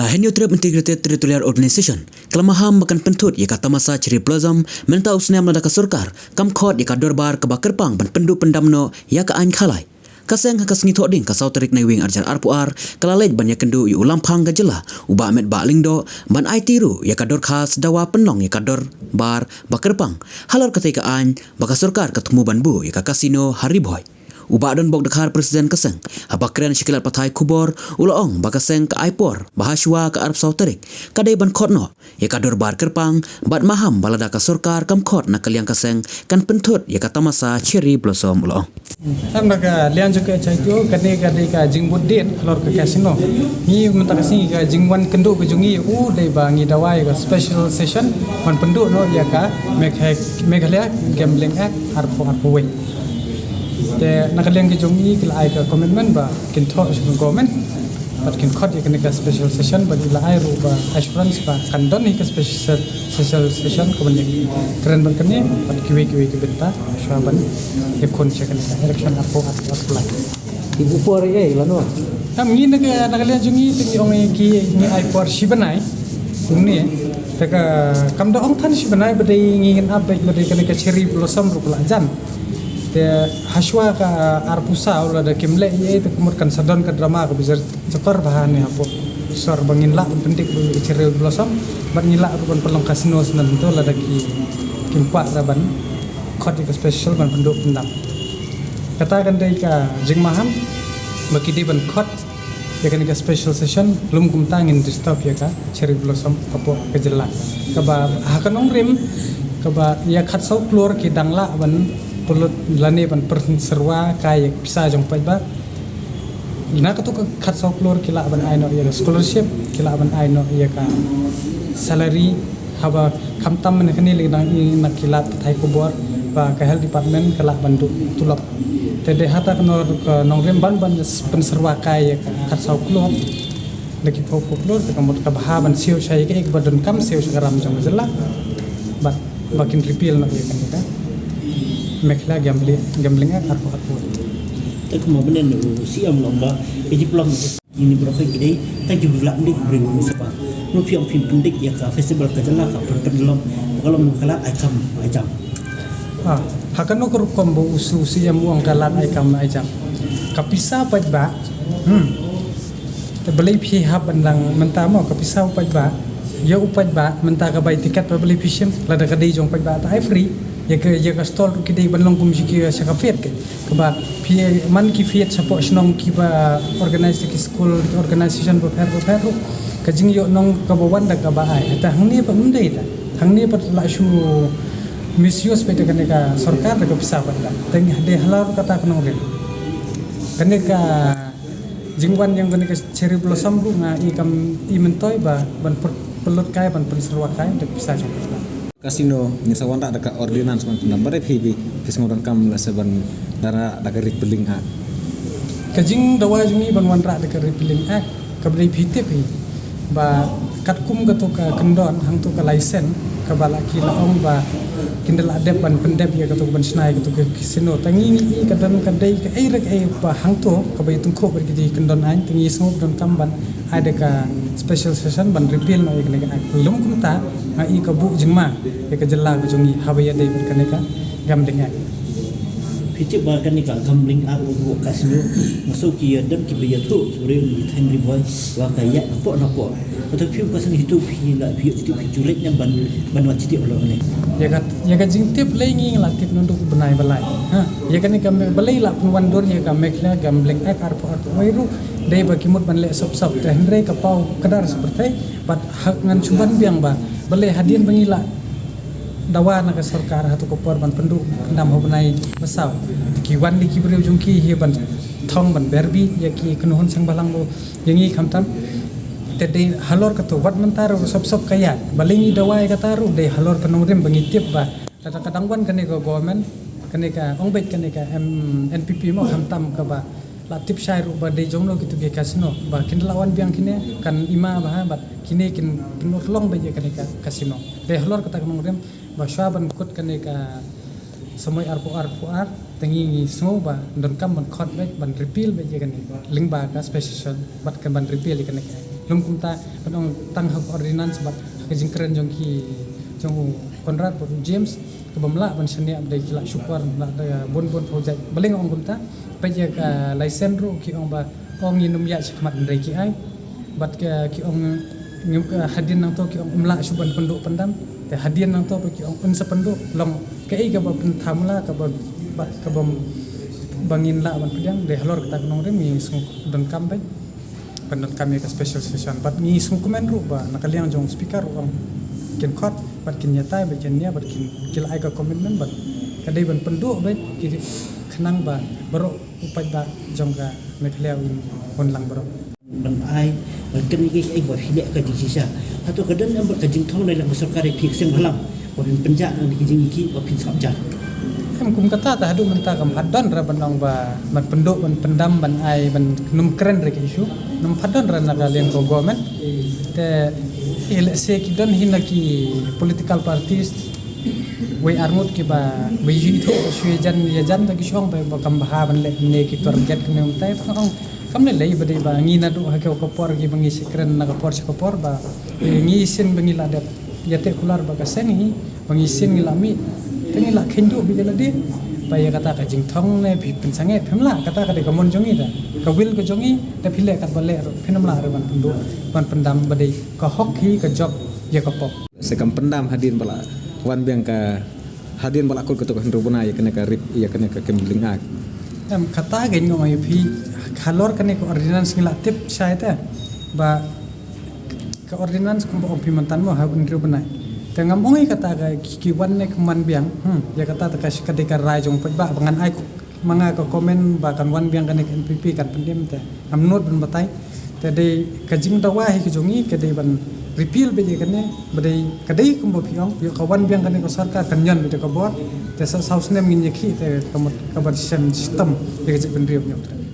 Henyo Trip Integrated Territorial Organization kelemahan makan pentut ia kata masa ciri pelazam mentau usnia melada surkar kam khot ia dorbar ke bakerpang ban pendu pendamno ia ka an khalai kaseng ka sengi thoding ka sauterik nei wing arjar arpuar kalalej ban ya kendu yu ulampang ga jela uba met ba lingdo ban ai tiru ia ka dor khas dawa penong ia ka dor bar bakerpang halor ketika an baka surkar ketemu ban bu ia ka kasino hariboy uba don bok dekhar presiden keseng abakren shikilat patai kubor ulaong bakaseng ke aipor bahaswa ke arab sauterik kadai ban khotno ya kador bar kerpang bat maham balada ka surkar kam khot na kaliang keseng kan pentut ya kata masa cherry blossom ulaong am naga lian juga chaityo kane ka jingbut den lor ke kasino ni mentak sing ka jingwan kendo ke jungi dei bangi dawai ka special session man pendu no ya ka meghalaya gambling act arpo we te nakaliang ke jongi kila ai ka commitment ba kin tho government but kin khot ye ka special session ba ila ai ru ba assurance ba kan don ni ka special session ko ban keren ban kene but kiwe ke benta shaban ye kon che kan election apo apply ibu por ye lano am ni nakaliang jongi ti ong ki ni ai por shibanai ni te ka kam do ong than shibanai ba dei ngin update ba dei ka cherry blossom ru pula jan te haswa ka arpusa ula da kimle ye te kumur kan sadon ka drama ka bizar cekor bahan ya apo sor bangin la pentik bu cereu blossom ban ngila ban pelong kasino senan to la da ki kimpa raban khot ka special ban penduk pendam kata kan dei ka jing maham baki di ban khot ya kan ka special session lum kum tangin disturb ya ka cereu blossom apo ka jela ka ba hakanong rim ka ba ya khat sau klor ki dangla ban pulut lani ban serwa kaya bisa jong pai ba ina ka to ka khat sau klor kila ban aino ya scholarship kila ban aino ya ka salary haba khamtam ne kani le nang na kila thai ko bor ba ka health department kala ban tulap te de hata ka nong rem ban pen serwa kaya khat sau klor lagi po klor ka mot ka baha ban siu sai ka ek badon kam siu garam jong jela ba bakin repeal no ya kan ka mekla gambling arpo tak mau benen siam lomba eji plong ini berapa gede tak jumlah ndik bring siapa nu piang pin pendik ya ka festival ka jala ka pendelom kalau mengkalat ajam hakan no kur kombo usu siam uang kalat ajam kapisa pajba te beli pi hab bandang mentamo kapisa pajba ya upajba menta ka bay tiket pa beli pishim lada ka dei jong pajba ta free ya ka stall ki dei banlong kum jiki sa ka fet ke ba pi man ki fet sapo snong ki ba organize ki school organization ba fer ka jing yo nong ka bawan da ka ba ai ta hangni pa mundai ta hangni pa la shu misuse pe ka ne ka sarkar da ka pisa pa da teng de halar kata knong re kane ka jingwan yang kane ka cherry blossom ru nga i mentoi ba ban pelot kai ban perserwa kai da pisa jong kasino ni sawan tak dekat ordinance man tundam bare phi fisngorang kam la seban dara daga repealing act kajing dawa jungi ban wan ra dekat repealing act kabri phite phi ba katkum ka to ka kendon hang to ka license ka bala ki laong ba kindal adep ban pendep ya ka to ban snai ka to ka kasino tangi ni ka dan ka dei ka ai rek ai ba hang to ka bai tung kho ber ki kendon ai tangi sngop don kam ban ada ka special session ban repeal no ikne ka lum kum ta ai ka bu jingma ya ka jella ka jungi habaya dei ber ka gambling act piti barkan ni ka gambling act bu kasino masuk ki adam ki biya tu sore Henry boy wa ka ya po atau piu kasan hitu pi la piu itu pi julek nya ban wajiti olo ne ya ka jing tip lai ngi la tip nondu benai balai ya kan ka balai la pun dor ya ka mekla gambling act arpo wairu dei ba kimut ban le sop te Henry ka pau kadar seperti bat hak ngan cuban biang ba balai hadian bangila dawa na ka sarkar hatu ko por ban pendu ndam ho benai besau ki wan di ki breu jungki hi ban thong ban berbi ya ki knuhon sang balang bo yangi khamtam te halor ka to wat mentaro sop kaya balingi dawai ka taru de halor ka nongrim bangi tip ba kadang wan kane ko government kane ka ongbet kane ka NPP mo khamtam ka ba la tip shai ru ba de jonglo kitu ke kasino ba kindlawan biang kine kan ima ba bat kine kin long ba je kane ka kasino de halor ka tak nongrim ba shaban kut kane ka samoi arpo tengi semua ba don kam ban khot ban repeal ba je kane ling ba ka special bat kan ban repeal kane lum kumta padong tang hak ordinance bat kajing keren jong ki jong Konrad por James ke bamla ban senia abdai kila syukur la da bon project baling ong kumta paja ka license ru ki ong ba ong inum ya chakmat ndai ki ai bat ki ong ngim hadin nang to ki ong umla suban penduk pendam te hadin nang to ki ong un sependuk long kei ka ba pentamla ka ba bat ka bam bangin la ban pedang de halor kita nong re mi sung don kambe penat kami ke special session bat ni sung komen ru ba nakaliang jong speaker ong kin khot bat kin nyatai ba kin nya bat kin kila ai ka commitment bat kadai ban penduk ba ki khnang ba baro upai ba jong ka meklea in on lang baro ban ai ban kan ni ai bo hilek ka di sisa atau kadan am ka jing thong lai lang sarkar phik seng halam bo bin penja nang ki jing ki bo pin sabjar em kum kata ta hadu menta kam hadon ra banong ba ban penduk ban pendam ban ai ban num keren re ki isu num hadon ra na kalian ko government te ele se ki don hinaki political parties we armut ki ba biji tho shwe jan ya jan ta ki shong ba kam ba ban le ne ki tor get ki nem tai thong kam ne lei ba dei ba ngi na du ha ko por ki bangi sekren na ko por ko por ba ngi sin bangi la det yate kular ba ka sen hi bangi sin ngi la mi tengi la khendu bi la de ba ya kata ka jing thong ne bi pen sange phemla kata ka de ka mon jongi da ka wil ka jongi da phile ka ba le ro phenam la ro ban pendu ban pendam ba dei ka hok hi ka job ya ka pop sekam pendam hadin bala wan biang ka hadin bala kul ketuk hendu buna ya kena ka rip ya kena ka kembling ak em kata gen ngoi phi khalor kane ko ordinance ngila tip sai ta ba ka ordinance ko om phi mantan mo ha unru banai tengam ongi kata ka ki wan ne man biang ya kata ta ka kadika rai jong ba bangan ai manga ko komen ba kan wan biang kan NPP kan pendem te am not ban batai te de ka jing da wa hi ki jongi ke de ban repeal be je kan ne badai kadai kum bo phiong yo ka wan biang kan ko sarkar kan nyan be ko bor te sa saus ne min ye khi te ka ban system ye je ban riop nyot